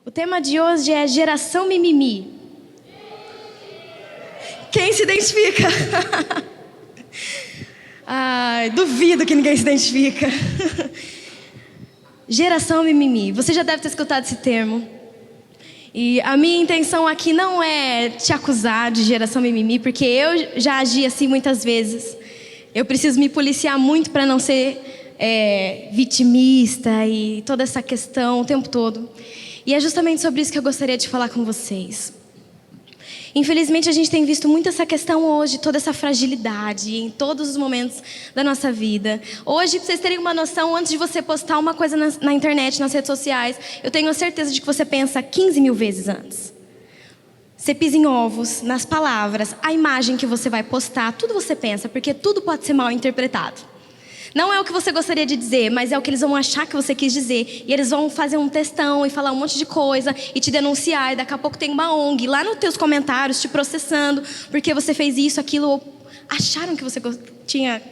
O tema de hoje é geração mimimi. Quem se identifica? Ai, duvido que ninguém se identifica. Geração mimimi. Você já deve ter escutado esse termo. E a minha intenção aqui não é te acusar de geração mimimi, porque eu já agi assim muitas vezes. Eu preciso me policiar muito para não ser vitimista e toda essa questão o tempo todo. E é justamente sobre isso que eu gostaria de falar com vocês. Infelizmente, a gente tem visto muito essa questão hoje, toda essa fragilidade em todos os momentos da nossa vida. Hoje, para vocês terem uma noção, antes de você postar uma coisa na internet, nas redes sociais, eu tenho certeza de que você pensa 15 mil vezes antes. Você pisa em ovos, nas palavras, a imagem que você vai postar, tudo você pensa, porque tudo pode ser mal interpretado. Não é o que você gostaria de dizer, mas é o que eles vão achar que você quis dizer. E eles vão fazer um textão e falar um monte de coisa e te denunciar. E daqui a pouco tem uma ONG lá nos teus comentários te processando porque você fez isso, aquilo, ou acharam que você tinha,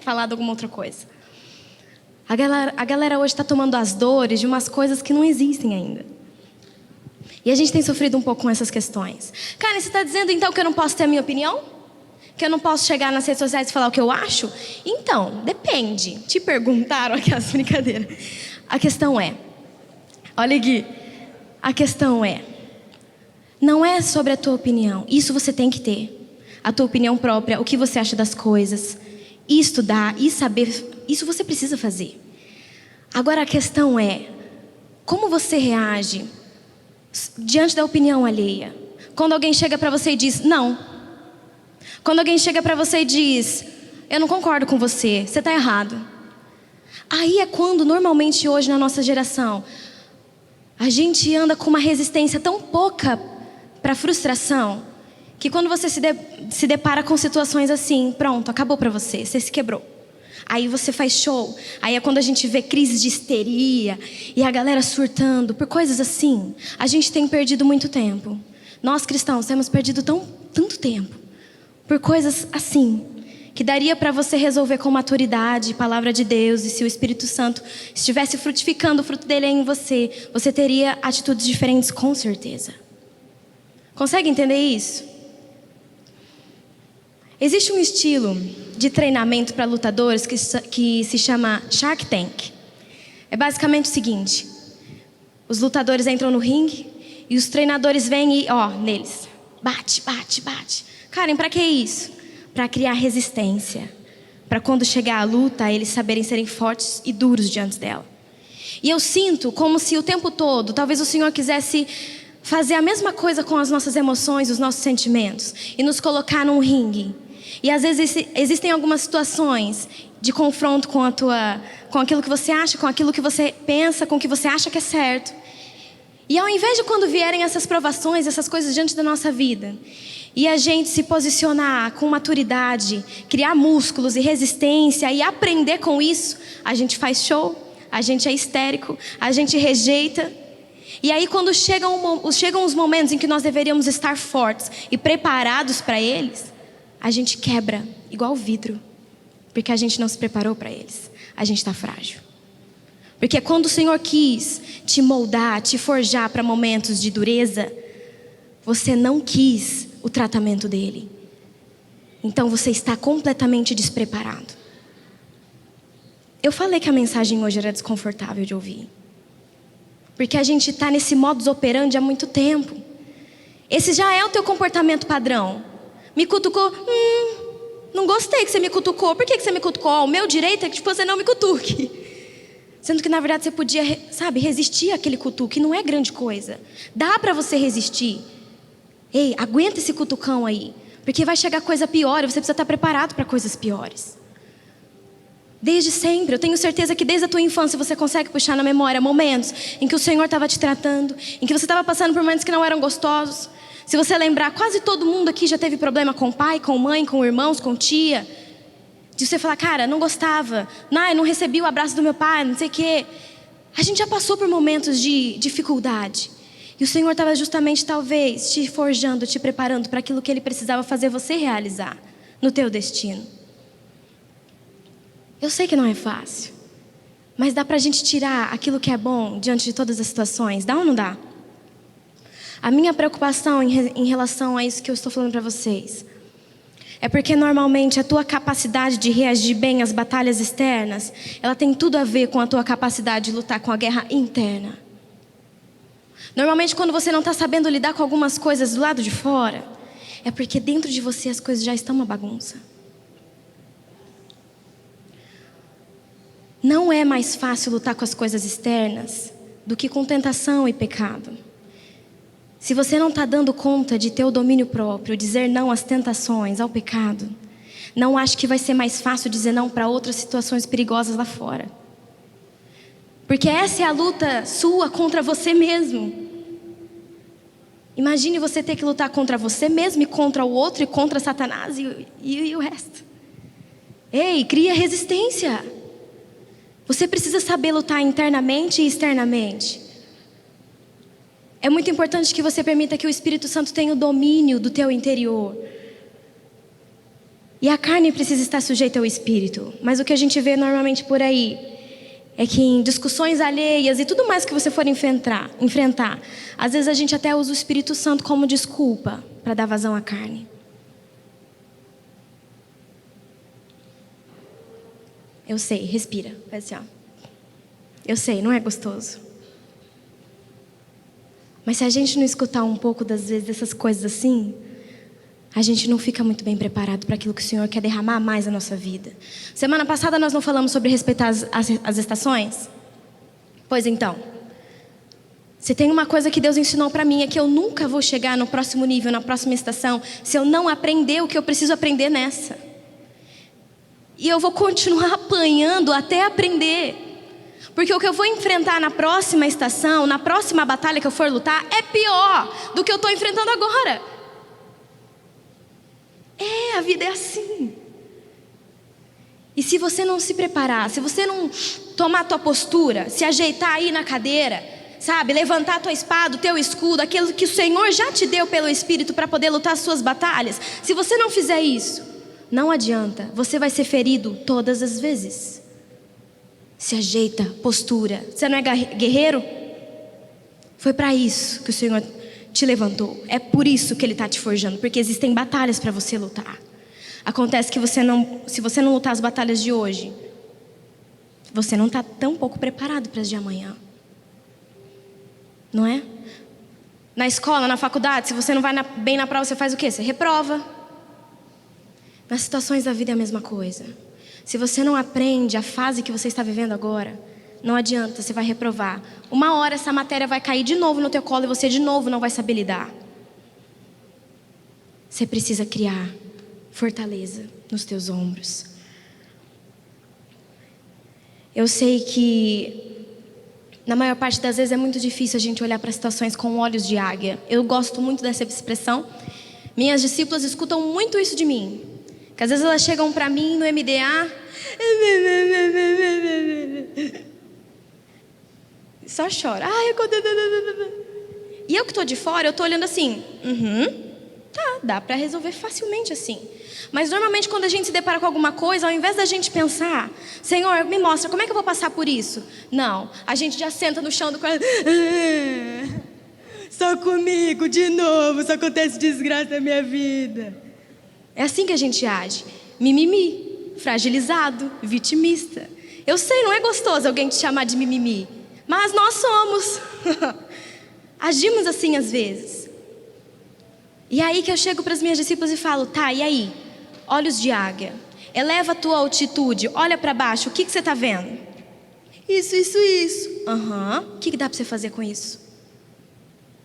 falado alguma outra coisa. A galera hoje está tomando as dores de umas coisas que não existem ainda. E a gente tem sofrido um pouco com essas questões. Cara, você está dizendo então que eu não posso ter a minha opinião? Que eu não posso chegar nas redes sociais e falar o que eu acho? Então, depende. Te perguntaram aquelas brincadeiras. A questão é, olha aqui, a questão é, não é sobre a tua opinião. Isso você tem que ter. A tua opinião própria, o que você acha das coisas. E estudar, e saber, isso você precisa fazer. Agora a questão é, como você reage diante da opinião alheia? Quando alguém chega para você e diz, não. Quando alguém chega para você e diz, eu não concordo com você, você está errado. Aí é quando, normalmente hoje na nossa geração, a gente anda com uma resistência tão pouca para frustração, que quando você se depara com situações assim, pronto, acabou para você, você se quebrou. Aí você faz show, aí é quando a gente vê crises de histeria e a galera surtando por coisas assim. A gente tem perdido muito tempo. Nós cristãos temos perdido tanto tempo por coisas assim, que daria para você resolver com maturidade, palavra de Deus, e se o Espírito Santo estivesse frutificando o fruto dele em você, você teria atitudes diferentes com certeza. Consegue entender isso? Existe um estilo de treinamento para lutadores que se chama Shark Tank. É basicamente o seguinte, os lutadores entram no ringue e os treinadores vêm e, neles, bate. Karen, para que isso? Para criar resistência. Para quando chegar a luta, eles saberem serem fortes e duros diante dela. E eu sinto como se o tempo todo, talvez o Senhor quisesse fazer a mesma coisa com as nossas emoções, os nossos sentimentos. E nos colocar num ringue. E às vezes existem algumas situações de confronto com aquilo que você acha, com aquilo que você pensa, com o que você acha que é certo. E ao invés de quando vierem essas provações, essas coisas diante da nossa vida, e a gente se posicionar com maturidade, criar músculos e resistência e aprender com isso, a gente faz show, a gente é histérico, a gente rejeita. E aí quando chegam os momentos em que nós deveríamos estar fortes e preparados para eles, a gente quebra igual vidro, porque a gente não se preparou para eles, a gente está frágil. Porque quando o Senhor quis te moldar, te forjar para momentos de dureza, você não quis o tratamento dele. Então você está completamente despreparado. Eu falei que a mensagem hoje era desconfortável de ouvir. Porque a gente está nesse modus operandi há muito tempo. Esse já é o teu comportamento padrão. Me cutucou, não gostei que você me cutucou. Por que você me cutucou? O meu direito é que você não me cutuque. Sendo que na verdade você podia, resistir àquele cutuque. Não é grande coisa. Dá para você resistir. Ei, aguenta esse cutucão aí, porque vai chegar coisa pior e você precisa estar preparado para coisas piores. Desde sempre, eu tenho certeza que desde a tua infância você consegue puxar na memória momentos em que o Senhor estava te tratando, em que você estava passando por momentos que não eram gostosos. Se você lembrar, quase todo mundo aqui já teve problema com pai, com mãe, com irmãos, com tia. De você falar, cara, não gostava, eu não recebi o abraço do meu pai, não sei o quê. A gente já passou por momentos de dificuldade. E o Senhor estava justamente, talvez, te forjando, te preparando para aquilo que Ele precisava fazer você realizar no teu destino. Eu sei que não é fácil, mas dá para a gente tirar aquilo que é bom diante de todas as situações. Dá ou não dá? A minha preocupação em relação a isso que eu estou falando para vocês é porque normalmente a tua capacidade de reagir bem às batalhas externas, ela tem tudo a ver com a tua capacidade de lutar com a guerra interna. Normalmente quando você não está sabendo lidar com algumas coisas do lado de fora, é porque dentro de você as coisas já estão uma bagunça. Não é mais fácil lutar com as coisas externas do que com tentação e pecado. Se você não está dando conta de ter o domínio próprio, dizer não às tentações, ao pecado, não acho que vai ser mais fácil dizer não para outras situações perigosas lá fora. Porque essa é a luta sua contra você mesmo. Imagine você ter que lutar contra você mesmo e contra o outro e contra Satanás e o resto. Ei, cria resistência. Você precisa saber lutar internamente e externamente. É muito importante que você permita que o Espírito Santo tenha o domínio do teu interior. E a carne precisa estar sujeita ao Espírito. Mas o que a gente vê normalmente por aí é que em discussões alheias e tudo mais que você for enfrentar, às vezes a gente até usa o Espírito Santo como desculpa para dar vazão à carne. Eu sei, respira. Faz assim, ó. Eu sei, não é gostoso. Mas se a gente não escutar um pouco das vezes dessas coisas assim, a gente não fica muito bem preparado para aquilo que o Senhor quer derramar mais na nossa vida. Semana passada nós não falamos sobre respeitar as estações? Pois então, se tem uma coisa que Deus ensinou para mim é que eu nunca vou chegar no próximo nível, na próxima estação, se eu não aprender o que eu preciso aprender nessa. E eu vou continuar apanhando até aprender. Porque o que eu vou enfrentar na próxima estação, na próxima batalha que eu for lutar, é pior do que eu estou enfrentando agora. A vida é assim. E se você não se preparar, se você não tomar a tua postura, se ajeitar aí na cadeira, sabe, levantar a tua espada, o teu escudo, aquilo que o Senhor já te deu pelo Espírito para poder lutar as suas batalhas, se você não fizer isso, não adianta, você vai ser ferido todas as vezes. Se ajeita, postura. Você não é guerreiro? Foi para isso que o Senhor te levantou. É por isso que Ele está te forjando. Porque existem batalhas para você lutar. Acontece que se você não lutar as batalhas de hoje, você não está tão pouco preparado para as de amanhã. Não é? Na escola, na faculdade, se você não vai bem na prova, você faz o quê? Você reprova. Nas situações da vida é a mesma coisa. Se você não aprende a fase que você está vivendo agora, não adianta, você vai reprovar. Uma hora essa matéria vai cair de novo no teu colo e você de novo não vai saber lidar. Você precisa criar fortaleza nos teus ombros. Eu sei que na maior parte das vezes é muito difícil a gente olhar para situações com olhos de águia. Eu gosto muito dessa expressão. Minhas discípulas escutam muito isso de mim. Que às vezes elas chegam para mim no MDA, só chora. E eu que estou de fora, eu estou olhando assim, tá, dá para resolver facilmente assim. Mas normalmente quando a gente se depara com alguma coisa, ao invés da gente pensar, Senhor, me mostra, como é que eu vou passar por isso? Não, a gente já senta no chão do quarto, só comigo, de novo, só acontece desgraça na minha vida. É assim que a gente age. Mimimi, fragilizado, vitimista. Eu sei, não é gostoso alguém te chamar de mimimi, mas nós somos. Agimos assim às vezes. E aí que eu chego para as minhas discípulas e falo, tá, e aí? Olhos de águia. Eleva a tua altitude, olha para baixo, o que você está vendo? Isso. O que dá para você fazer com isso?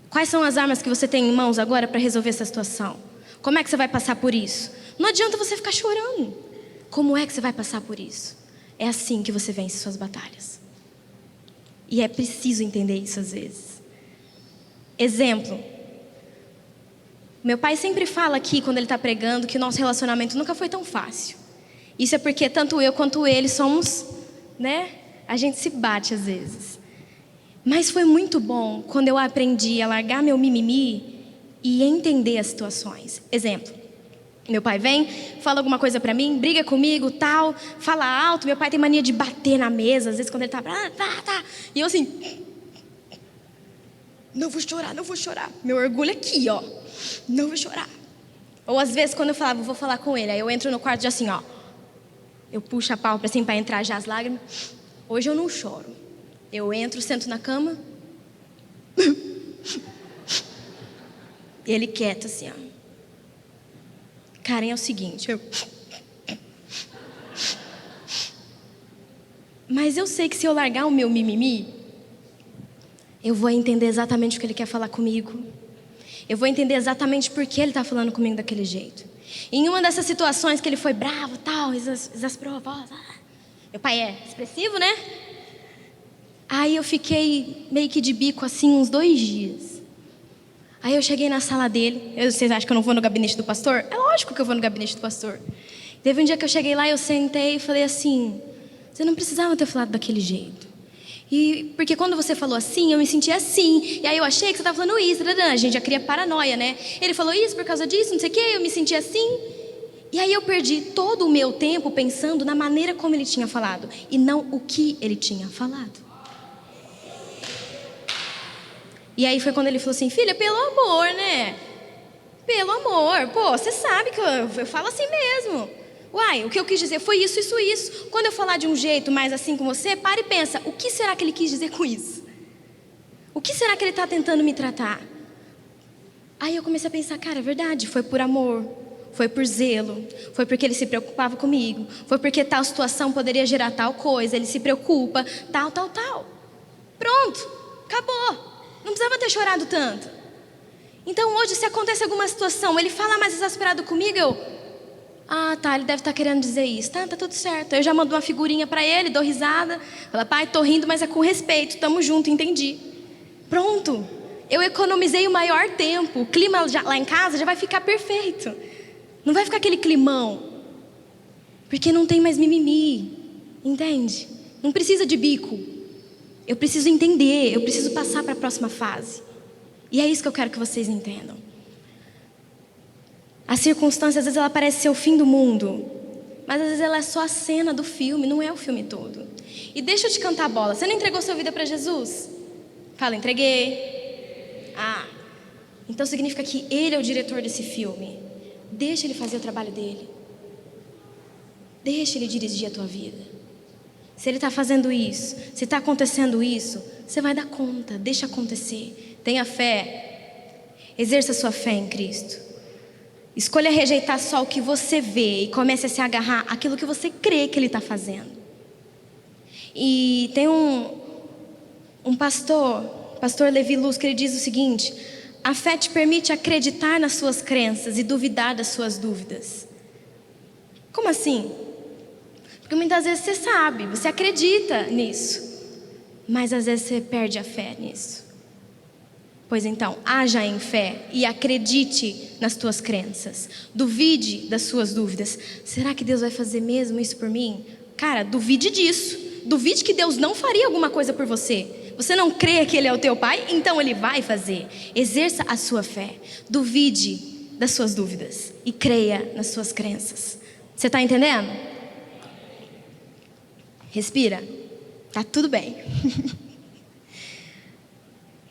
Quais são as armas que você tem em mãos agora para resolver essa situação? Como é que você vai passar por isso? Não adianta você ficar chorando. Como é que você vai passar por isso? É assim que você vence suas batalhas. E é preciso entender isso às vezes. Exemplo. Meu pai sempre fala aqui, quando ele está pregando, que o nosso relacionamento nunca foi tão fácil. Isso é porque tanto eu quanto ele somos, né? A gente se bate às vezes. Mas foi muito bom quando eu aprendi a largar meu mimimi e entender as situações. Exemplo, meu pai vem, fala alguma coisa pra mim, briga comigo, tal, fala alto. Meu pai tem mania de bater na mesa, às vezes quando ele tá. E eu assim. Não vou chorar, não vou chorar. Meu orgulho aqui, ó. Não vou chorar. Ou às vezes quando eu falava, vou falar com ele, aí eu entro no quarto já assim, ó. Eu puxo a pálpebra assim para entrar já as lágrimas. Hoje eu não choro. Eu entro, sento na cama. E ele quieto assim, ó. Karen, é o seguinte, Mas eu sei que se eu largar o meu mimimi, eu vou entender exatamente o que ele quer falar comigo. Eu vou entender exatamente por que ele está falando comigo daquele jeito. E em uma dessas situações que ele foi bravo, tal, exasperou a voz. Meu pai é expressivo, né? Aí eu fiquei meio que de bico assim uns 2 dias. Aí eu cheguei na sala dele. Vocês acham que eu não vou no gabinete do pastor? É lógico que eu vou no gabinete do pastor. Teve um dia que eu cheguei lá, eu sentei e falei assim: você não precisava ter falado daquele jeito. E porque quando você falou assim, eu me senti assim. E aí eu achei que você estava falando isso. A gente já cria paranoia, né? Ele falou isso por causa disso, não sei o quê. Eu me senti assim. E aí eu perdi todo o meu tempo pensando na maneira como ele tinha falado e não o que ele tinha falado. E aí foi quando ele falou assim: filha, pelo amor, né? Pelo amor, pô, você sabe que eu falo assim mesmo. Uai, o que eu quis dizer foi isso, isso, isso. Quando eu falar de um jeito mais assim com você, para e pensa, o que será que ele quis dizer com isso? O que será que ele está tentando me tratar? Aí eu comecei a pensar, cara, é verdade, foi por amor, foi por zelo, foi porque ele se preocupava comigo, foi porque tal situação poderia gerar tal coisa, ele se preocupa, tal, tal, tal. Pronto, acabou. Não precisava ter chorado tanto. Então hoje, se acontece alguma situação, ele fala mais exasperado comigo, ah, tá, ele deve estar querendo dizer isso. Tá tudo certo. Eu já mando uma figurinha pra ele, dou risada. Fala, pai, tô rindo, mas é com respeito. Tamo junto, entendi. Pronto. Eu economizei o maior tempo. O clima lá em casa já vai ficar perfeito. Não vai ficar aquele climão. Porque não tem mais mimimi. Entende? Não precisa de bico. Eu preciso entender. Eu preciso passar para a próxima fase. E é isso que eu quero que vocês entendam. A circunstância, às vezes, ela parece ser o fim do mundo. Mas, às vezes, ela é só a cena do filme, não é o filme todo. E deixa eu te cantar a bola. Você não entregou sua vida para Jesus? Fala, entreguei. Ah, então significa que Ele é o diretor desse filme. Deixa Ele fazer o trabalho dele. Deixa Ele dirigir a tua vida. Se Ele está fazendo isso, se está acontecendo isso, você vai dar conta, deixa acontecer. Tenha fé. Exerça a sua fé em Cristo. Escolha rejeitar só o que você vê e comece a se agarrar àquilo que você crê que Ele está fazendo. E tem um pastor Levi Luz, que ele diz o seguinte: a fé te permite acreditar nas suas crenças e duvidar das suas dúvidas. Como assim? Porque muitas vezes você sabe, você acredita nisso, mas às vezes você perde a fé nisso. Pois então, haja em fé e acredite nas tuas crenças. Duvide das suas dúvidas. Será que Deus vai fazer mesmo isso por mim? Cara, duvide disso. Duvide que Deus não faria alguma coisa por você. Você não crê que Ele é o teu Pai? Então Ele vai fazer. Exerça a sua fé. Duvide das suas dúvidas e creia nas suas crenças. Você está entendendo? Respira. Tá tudo bem.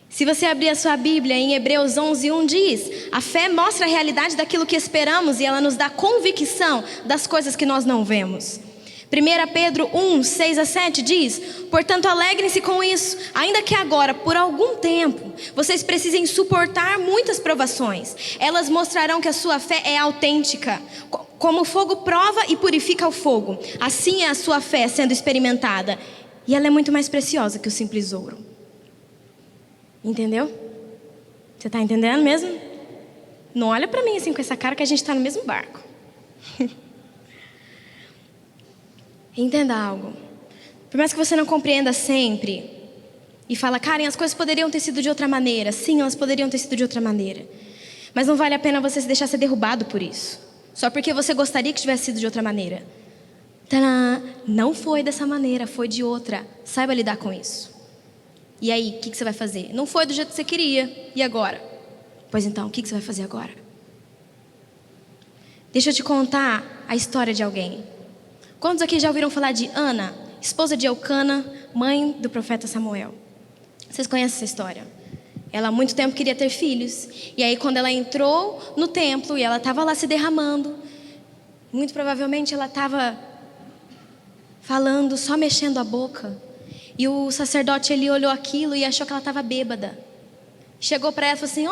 Se você abrir a sua Bíblia, em Hebreus 11:1 diz: a fé mostra a realidade daquilo que esperamos e ela nos dá convicção das coisas que nós não vemos. 1 Pedro 1:6-7 diz: portanto, alegrem-se com isso, ainda que agora, por algum tempo, vocês precisem suportar muitas provações. Elas mostrarão que a sua fé é autêntica. Como o fogo prova e purifica o fogo, assim é a sua fé sendo experimentada. E ela é muito mais preciosa que o simples ouro. Entendeu? Você está entendendo mesmo? Não olha para mim assim com essa cara que a gente está no mesmo barco. Entenda algo. Por mais que você não compreenda sempre e fala, Karen, as coisas poderiam ter sido de outra maneira. Sim, elas poderiam ter sido de outra maneira. Mas não vale a pena você se deixar ser derrubado por isso. Só porque você gostaria que tivesse sido de outra maneira. Tadã! Não foi dessa maneira, foi de outra. Saiba lidar com isso. E aí, o que você vai fazer? Não foi do jeito que você queria. E agora? Pois então, o que você vai fazer agora? Deixa eu te contar a história de alguém. Quantos aqui já ouviram falar de Ana, esposa de Eucana, mãe do profeta Samuel? Vocês conhecem essa história? Ela há muito tempo queria ter filhos. E aí quando ela entrou no templo e ela estava lá se derramando, muito provavelmente ela estava falando, só mexendo a boca. E o sacerdote, ele olhou aquilo e achou que ela estava bêbada. Chegou para ela e falou assim: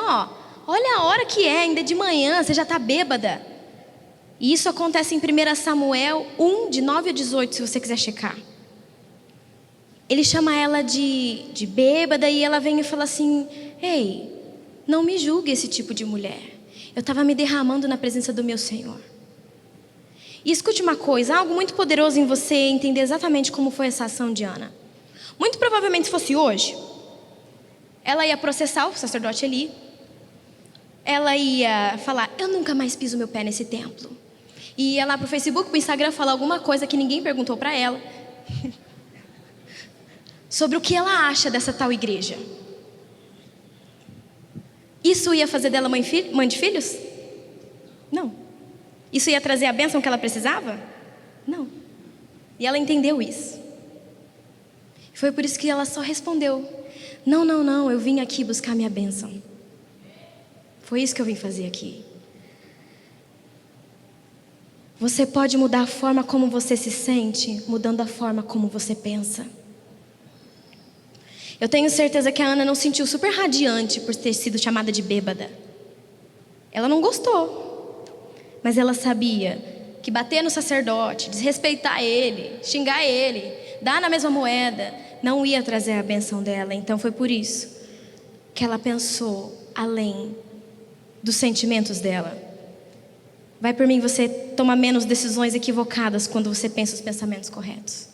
olha a hora que é, ainda é de manhã, você já está bêbada. E isso acontece em 1 Samuel 1, de 9 a 18, se você quiser checar. Ele chama ela de bêbada e ela vem e fala assim: ei, não me julgue esse tipo de mulher. Eu estava me derramando na presença do meu Senhor. E escute uma coisa, algo muito poderoso em você entender exatamente como foi essa ação de Ana. Muito provavelmente, se fosse hoje, ela ia processar o sacerdote Eli. Ela ia falar: eu nunca mais piso meu pé nesse templo. E ia lá pro Facebook, pro Instagram, falar alguma coisa que ninguém perguntou para ela sobre o que ela acha dessa tal igreja. Isso ia fazer dela mãe de filhos? Não. Isso ia trazer a bênção que ela precisava? Não. E ela entendeu isso. Foi por isso que ela só respondeu: não, eu vim aqui buscar minha bênção. Foi isso que eu vim fazer aqui. Você pode mudar a forma como você se sente, mudando a forma como você pensa. Eu tenho certeza que a Ana não se sentiu super radiante por ter sido chamada de bêbada. Ela não gostou. Mas ela sabia que bater no sacerdote, desrespeitar ele, xingar ele, dar na mesma moeda, não ia trazer a bênção dela. Então foi por isso que ela pensou além dos sentimentos dela. Vai por mim, você toma menos decisões equivocadas quando você pensa os pensamentos corretos.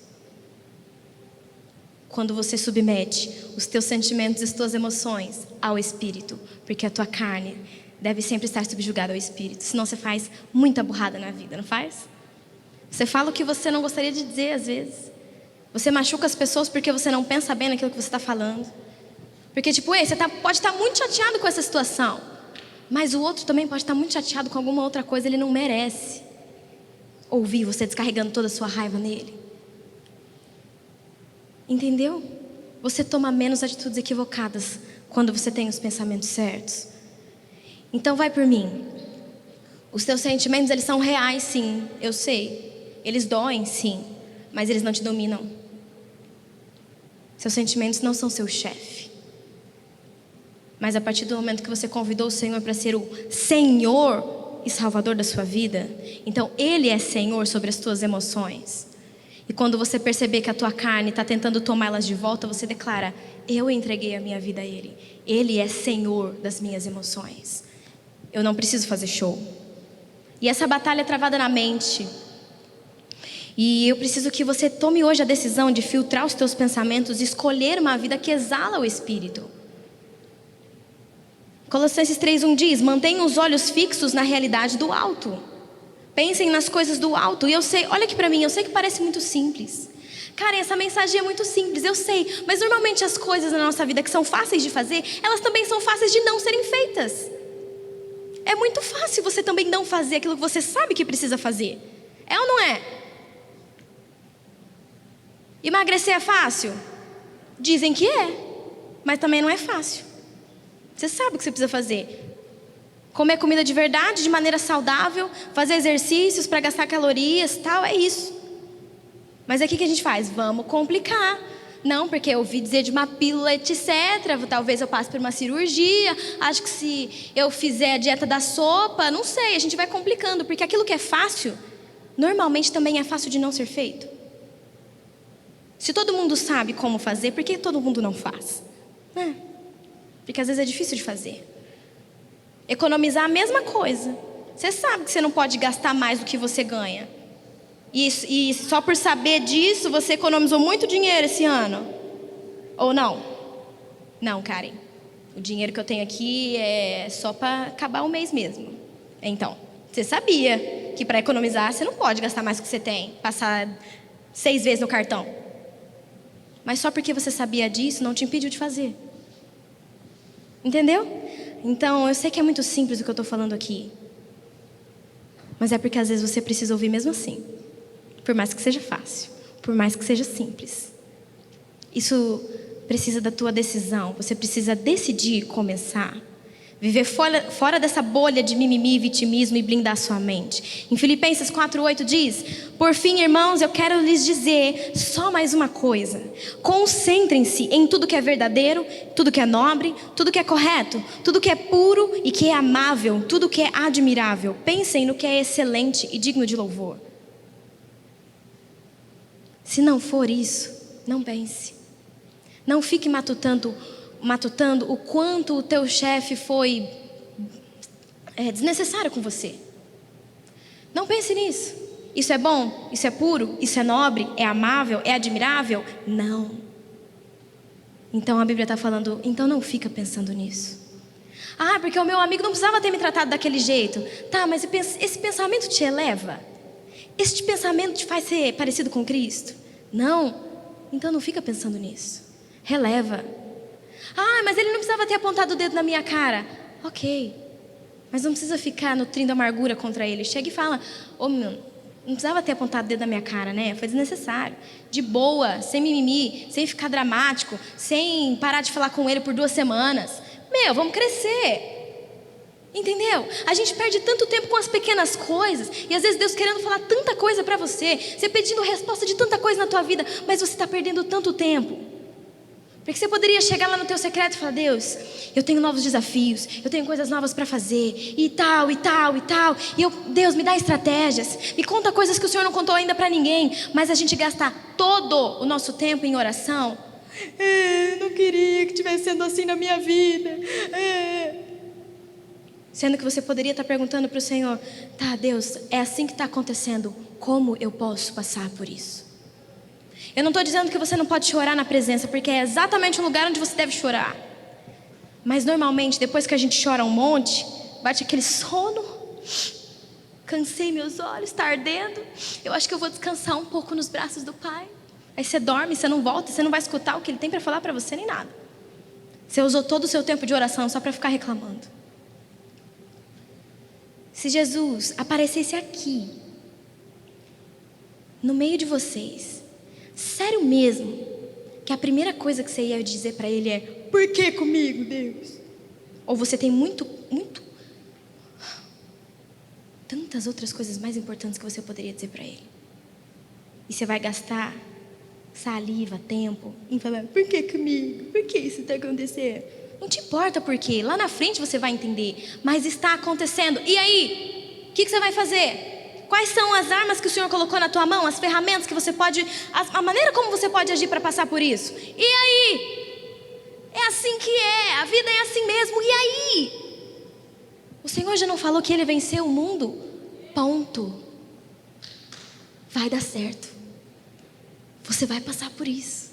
Quando você submete os teus sentimentos e as tuas emoções ao Espírito. Porque a tua carne deve sempre estar subjugada ao Espírito. Senão você faz muita burrada na vida, não faz? Você fala o que você não gostaria de dizer às vezes. Você machuca as pessoas porque você não pensa bem naquilo que você está falando. Porque tipo, você pode estar muito chateado com essa situação, mas o outro também pode estar muito chateado com alguma outra coisa. Ele não merece ouvir você descarregando toda a sua raiva nele. Entendeu? Você toma menos atitudes equivocadas quando você tem os pensamentos certos. Então vai por mim. Os teus sentimentos, eles são reais, sim, eu sei. Eles doem, sim, mas eles não te dominam. Seus sentimentos não são seu chefe. Mas a partir do momento que você convidou o Senhor para ser o Senhor e Salvador da sua vida, então Ele é Senhor sobre as tuas emoções. E quando você perceber que a tua carne está tentando tomá-las de volta, você declara: eu entreguei a minha vida a Ele. Ele é Senhor das minhas emoções. Eu não preciso fazer show. E essa batalha é travada na mente. E eu preciso que você tome hoje a decisão de filtrar os teus pensamentos e escolher uma vida que exala o Espírito. Colossenses 3:1 diz: mantenham os olhos fixos na realidade do alto. Pensem nas coisas do alto. E eu sei, olha aqui pra mim, eu sei que parece muito simples. Cara, essa mensagem é muito simples, eu sei. Mas normalmente as coisas na nossa vida que são fáceis de fazer, elas também são fáceis de não serem feitas. É muito fácil você também não fazer aquilo que você sabe que precisa fazer. É ou não é? Emagrecer é fácil? Dizem que é, mas também não é fácil. Você sabe o que você precisa fazer. Comer comida de verdade, de maneira saudável, fazer exercícios para gastar calorias, tal, é isso. Mas aqui o que a gente faz? Vamos complicar. Não, porque eu ouvi dizer de uma pílula, etc. Talvez eu passe por uma cirurgia. Acho que se eu fizer a dieta da sopa, não sei, a gente vai complicando. Porque aquilo que é fácil, normalmente também é fácil de não ser feito. Se todo mundo sabe como fazer, por que todo mundo não faz? Porque às vezes é difícil de fazer. Economizar a mesma coisa. Você sabe que você não pode gastar mais do que você ganha. E só por saber disso, você economizou muito dinheiro esse ano? Ou não? Não, Karen. O dinheiro que eu tenho aqui é só para acabar o mês mesmo. Então, você sabia que para economizar, você não pode gastar mais do que você tem. Passar 6 vezes no cartão. Mas só porque você sabia disso, não te impediu de fazer. Entendeu? Então, eu sei que é muito simples o que eu estou falando aqui. Mas é porque às vezes você precisa ouvir mesmo assim. Por mais que seja fácil. Por mais que seja simples. Isso precisa da tua decisão. Você precisa decidir começar. Viver fora dessa bolha de mimimi, vitimismo e blindar sua mente. Em Filipenses 4:8 diz: por fim, irmãos, eu quero lhes dizer só mais uma coisa. Concentrem-se em tudo que é verdadeiro, tudo que é nobre, tudo que é correto, tudo que é puro e que é amável, tudo que é admirável. Pensem no que é excelente e digno de louvor. Se não for isso, não pense. Não fique matutando o quanto o teu chefe foi desnecessário com você. Não pense nisso. Isso é bom? Isso é puro? Isso é nobre? É amável? É admirável? Não. Então a Bíblia está falando, então não fica pensando nisso. Ah, porque o meu amigo não precisava ter me tratado daquele jeito. Tá, mas esse pensamento te eleva? Esse pensamento te faz ser parecido com Cristo? Não. Então não fica pensando nisso. Releva. Ah, mas ele não precisava ter apontado o dedo na minha cara. Ok. Mas não precisa ficar nutrindo amargura contra ele. Chega e fala: ô, meu, não precisava ter apontado o dedo na minha cara, né? Foi desnecessário. De boa, sem mimimi, sem ficar dramático, sem parar de falar com ele por 2 semanas. Meu, vamos crescer. Entendeu? A gente perde tanto tempo com as pequenas coisas. E às vezes Deus querendo falar tanta coisa pra você. Você pedindo resposta de tanta coisa na tua vida. Mas você está perdendo tanto tempo. Porque você poderia chegar lá no teu secreto e falar: Deus, eu tenho novos desafios, eu tenho coisas novas para fazer, e tal, e tal, e tal. E Deus, me dá estratégias, me conta coisas que o Senhor não contou ainda para ninguém. Mas a gente gasta todo o nosso tempo em oração. Não queria que estivesse sendo assim na minha vida. Sendo que você poderia estar perguntando para o Senhor: tá, Deus, é assim que está acontecendo, como eu posso passar por isso? Eu não estou dizendo que você não pode chorar na presença, porque é exatamente o lugar onde você deve chorar. Mas normalmente, depois que a gente chora um monte, bate aquele sono. Cansei meus olhos, está ardendo. Eu acho que eu vou descansar um pouco nos braços do Pai. Aí você dorme, você não volta, você não vai escutar o que Ele tem para falar para você, nem nada. Você usou todo o seu tempo de oração só para ficar reclamando. Se Jesus aparecesse aqui, no meio de vocês, sério mesmo, que a primeira coisa que você ia dizer para ele é: por que comigo, Deus? Ou você tem tantas outras coisas mais importantes que você poderia dizer para ele. E você vai gastar saliva, tempo em falar: por que comigo? Por que isso está acontecendo? Não te importa por quê, lá na frente você vai entender. Mas está acontecendo. E aí? O que você vai fazer? Quais são as armas que o Senhor colocou na tua mão? As ferramentas que você pode... A maneira como você pode agir para passar por isso? E aí? É assim que é. A vida é assim mesmo. E aí? O Senhor já não falou que Ele venceu o mundo? Ponto. Vai dar certo. Você vai passar por isso.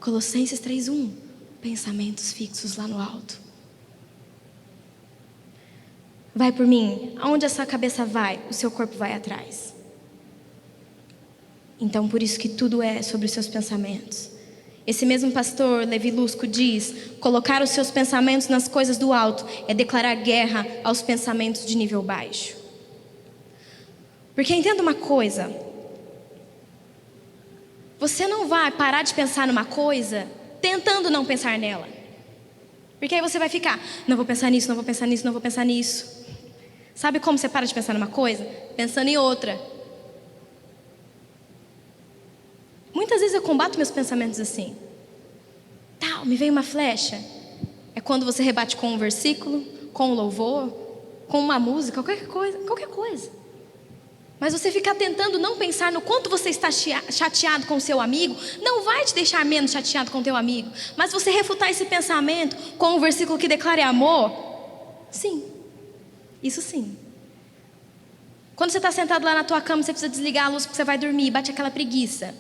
Colossenses 3:1. Pensamentos fixos lá no alto. Vai por mim, aonde a sua cabeça vai, o seu corpo vai atrás. Então por isso que tudo é sobre os seus pensamentos. Esse mesmo pastor Levi Lusco diz: colocar os seus pensamentos nas coisas do alto é declarar guerra aos pensamentos de nível baixo. Porque entenda uma coisa, você não vai parar de pensar numa coisa tentando não pensar nela. Porque aí você vai ficar: não vou pensar nisso, não vou pensar nisso, não vou pensar nisso. Sabe como você para de pensar numa coisa? Pensando em outra. Muitas vezes eu combato meus pensamentos assim. Me veio uma flecha. É quando você rebate com um versículo, com um louvor, com uma música, qualquer coisa. Mas você ficar tentando não pensar no quanto você está chateado com o seu amigo, não vai te deixar menos chateado com o teu amigo. Mas você refutar esse pensamento com um versículo que declare amor, sim. Isso sim. Quando você está sentado lá na tua cama, você precisa desligar a luz porque você vai dormir, bate aquela preguiça.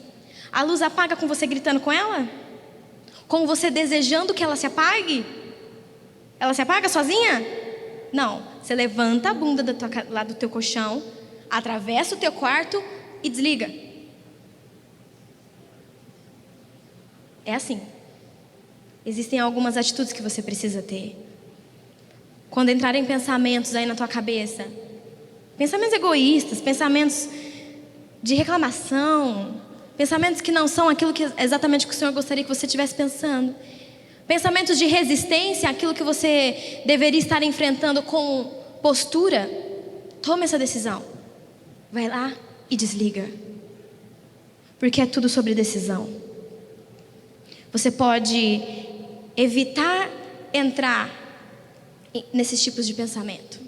A luz apaga com você gritando com ela? Com você desejando que ela se apague? Ela se apaga sozinha? Não. Você levanta a bunda lá do teu colchão, atravessa o teu quarto e desliga. É assim. Existem algumas atitudes que você precisa ter. Quando entrarem pensamentos aí na tua cabeça, pensamentos egoístas, pensamentos de reclamação, Pensamentos que não são aquilo que exatamente que o Senhor gostaria que você estivesse pensando. Pensamentos de resistência àquilo que você deveria estar enfrentando com postura. Tome essa decisão. Vai lá e desliga. Porque é tudo sobre decisão. Você pode evitar entrar nesses tipos de pensamento.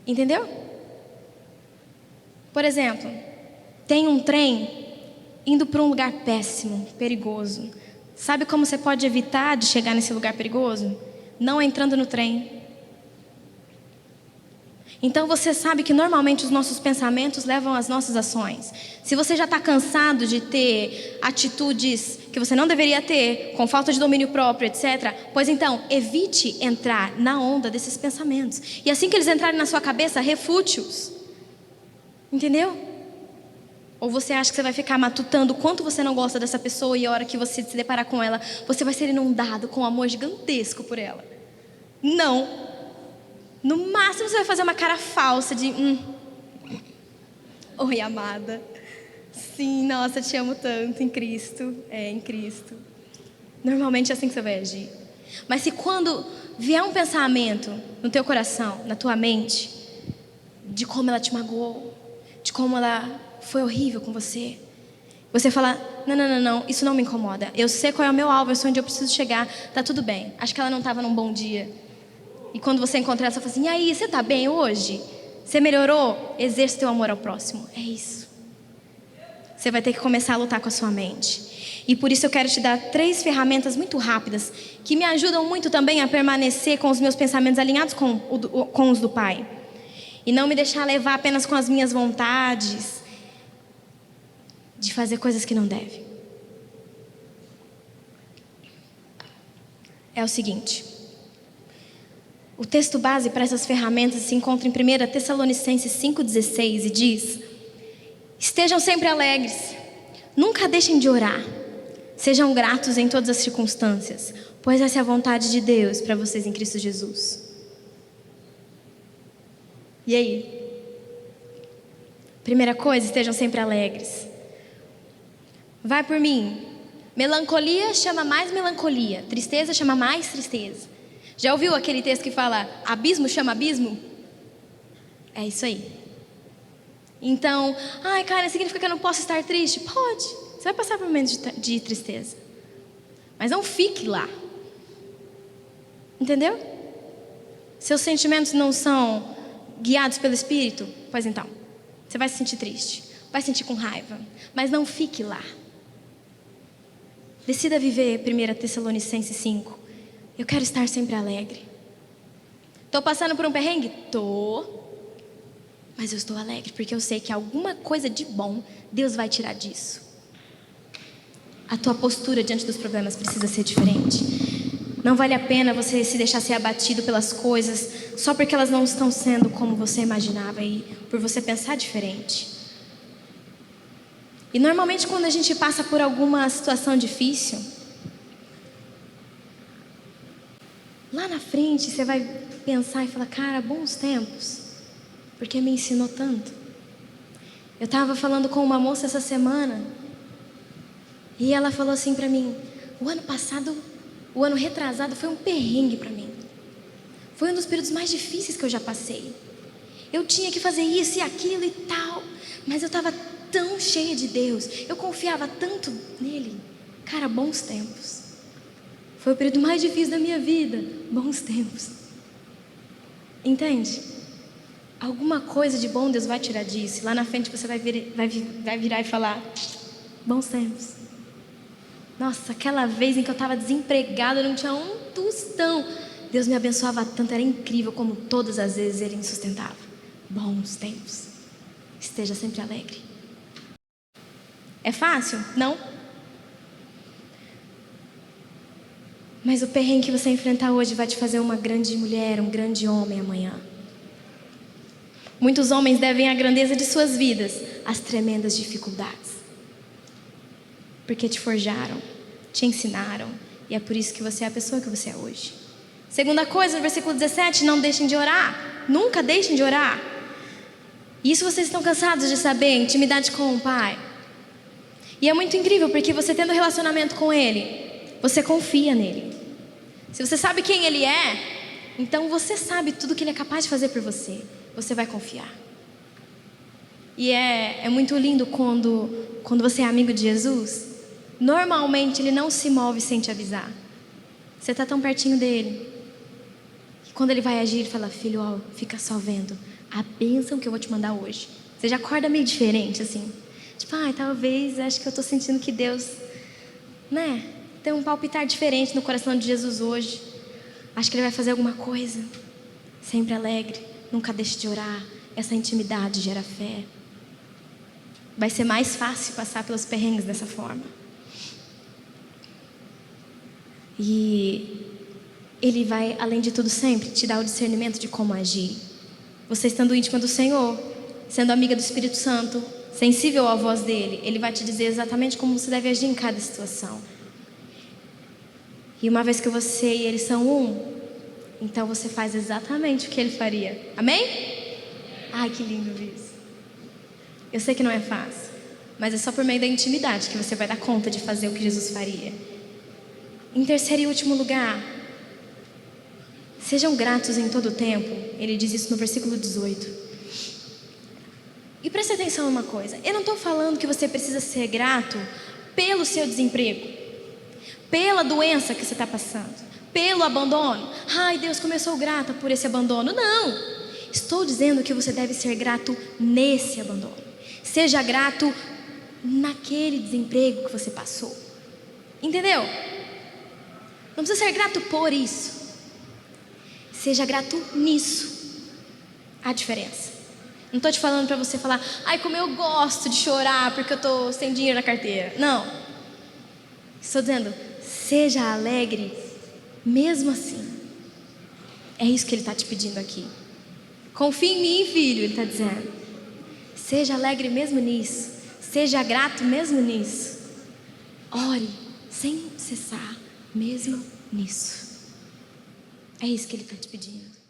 Entendeu? Por exemplo, tem um trem indo para um lugar péssimo, perigoso. Sabe como você pode evitar de chegar nesse lugar perigoso? Não entrando no trem. Então você sabe que normalmente os nossos pensamentos levam às nossas ações. Se você já está cansado de ter atitudes que você não deveria ter, com falta de domínio próprio, etc., pois então, evite entrar na onda desses pensamentos. E assim que eles entrarem na sua cabeça, refute-os. Entendeu? Ou você acha que você vai ficar matutando o quanto você não gosta dessa pessoa e a hora que você se deparar com ela, você vai ser inundado com um amor gigantesco por ela. Não. No máximo você vai fazer uma cara falsa de oi, amada. Sim, nossa, te amo tanto em Cristo. Em Cristo. Normalmente é assim que você vai agir. Mas se quando vier um pensamento no teu coração, na tua mente, de como ela te magoou, de como ela foi horrível com você, você fala, não, isso não me incomoda. Eu sei qual é o meu alvo, eu sei onde eu preciso chegar, tá tudo bem. Acho que ela não estava num bom dia. E quando você encontrar ela, você fala assim, e aí, você tá bem hoje? Você melhorou? Exerça teu amor ao próximo. É isso. Você vai ter que começar a lutar com a sua mente. E por isso eu quero te dar 3 ferramentas muito rápidas, que me ajudam muito também a permanecer com os meus pensamentos alinhados com os do Pai. E não me deixar levar apenas com as minhas vontades de fazer coisas que não deve. É o seguinte. O texto base para essas ferramentas se encontra em 1 Tessalonicenses 5,16 e diz: estejam sempre alegres, nunca deixem de orar, sejam gratos em todas as circunstâncias, pois essa é a vontade de Deus para vocês em Cristo Jesus. E aí? Primeira coisa, estejam sempre alegres. Vai por mim. Melancolia chama mais melancolia, tristeza chama mais tristeza. Já ouviu aquele texto que fala, abismo chama abismo? É isso aí. Então, ai cara, significa que eu não posso estar triste? Pode, você vai passar por momentos de tristeza. Mas não fique lá. Entendeu? Seus sentimentos não são guiados pelo Espírito? Pois então, você vai se sentir triste, vai se sentir com raiva, mas não fique lá. Decida viver 1 Tessalonicenses 5. Eu quero estar sempre alegre. Estou passando por um perrengue? Estou. Mas eu estou alegre porque eu sei que alguma coisa de bom Deus vai tirar disso. A tua postura diante dos problemas precisa ser diferente. Não vale a pena você se deixar ser abatido pelas coisas só porque elas não estão sendo como você imaginava e por você pensar diferente. E normalmente quando a gente passa por alguma situação difícil, lá na frente você vai pensar e falar, cara, bons tempos, porque me ensinou tanto. Eu estava falando com uma moça essa semana e ela falou assim para mim, o ano retrasado foi um perrengue para mim. Foi um dos períodos mais difíceis que eu já passei. Eu tinha que fazer isso e aquilo e tal, mas eu estava tão cheia de Deus, eu confiava tanto nele. Cara, bons tempos. Foi o período mais difícil da minha vida. Bons tempos. Entende? Alguma coisa de bom Deus vai tirar disso. Lá na frente você vai virar e falar, bons tempos. Nossa, aquela vez em que eu estava desempregada, eu não tinha um tostão. Deus me abençoava tanto, era incrível como todas as vezes Ele me sustentava. Bons tempos. Esteja sempre alegre. É fácil? Não. Mas o perrengue que você enfrentar hoje vai te fazer uma grande mulher, um grande homem amanhã. Muitos homens devem a grandeza de suas vidas às tremendas dificuldades. Porque te forjaram, te ensinaram, e é por isso que você é a pessoa que você é hoje. Segunda coisa, no versículo 17, não deixem de orar. Nunca deixem de orar. E isso vocês estão cansados de saber, intimidade com o Pai. E é muito incrível, porque você tendo relacionamento com Ele, você confia nele. Se você sabe quem Ele é, então você sabe tudo que Ele é capaz de fazer por você. Você vai confiar. E é muito lindo quando você é amigo de Jesus. Normalmente Ele não se move sem te avisar. Você está tão pertinho dele. E quando Ele vai agir, Ele fala: filho, ó, fica só vendo a bênção que eu vou te mandar hoje. Você já acorda meio diferente, assim. Tipo, talvez, acho que eu estou sentindo que Deus, tem um palpitar diferente no coração de Jesus hoje. Acho que Ele vai fazer alguma coisa. Sempre alegre, nunca deixe de orar. Essa intimidade gera fé. Vai ser mais fácil passar pelos perrengues dessa forma. E Ele vai, além de tudo, sempre te dar o discernimento de como agir. Você estando íntima do Senhor, sendo amiga do Espírito Santo, sensível à voz dEle, Ele vai te dizer exatamente como você deve agir em cada situação. E uma vez que você e Ele são um, então você faz exatamente o que Ele faria. Amém? Ai, que lindo isso. Eu sei que não é fácil, mas é só por meio da intimidade que você vai dar conta de fazer o que Jesus faria. Em terceiro e último lugar, sejam gratos em todo o tempo. Ele diz isso no versículo 18. E preste atenção numa coisa. Eu não estou falando que você precisa ser grato pelo seu desemprego, pela doença que você está passando, pelo abandono. Ai, Deus, como eu sou grata por esse abandono. Não, estou dizendo que você deve ser grato nesse abandono. Seja grato naquele desemprego que você passou. Entendeu? Não precisa ser grato por isso. Seja grato nisso. A diferença. Não estou te falando para você falar: ai, como eu gosto de chorar porque eu estou sem dinheiro na carteira. Não. Estou dizendo: seja alegre mesmo assim. É isso que Ele está te pedindo aqui. Confie em mim, filho, Ele está dizendo. Seja alegre mesmo nisso. Seja grato mesmo nisso. Ore sem cessar mesmo nisso. É isso que Ele está te pedindo.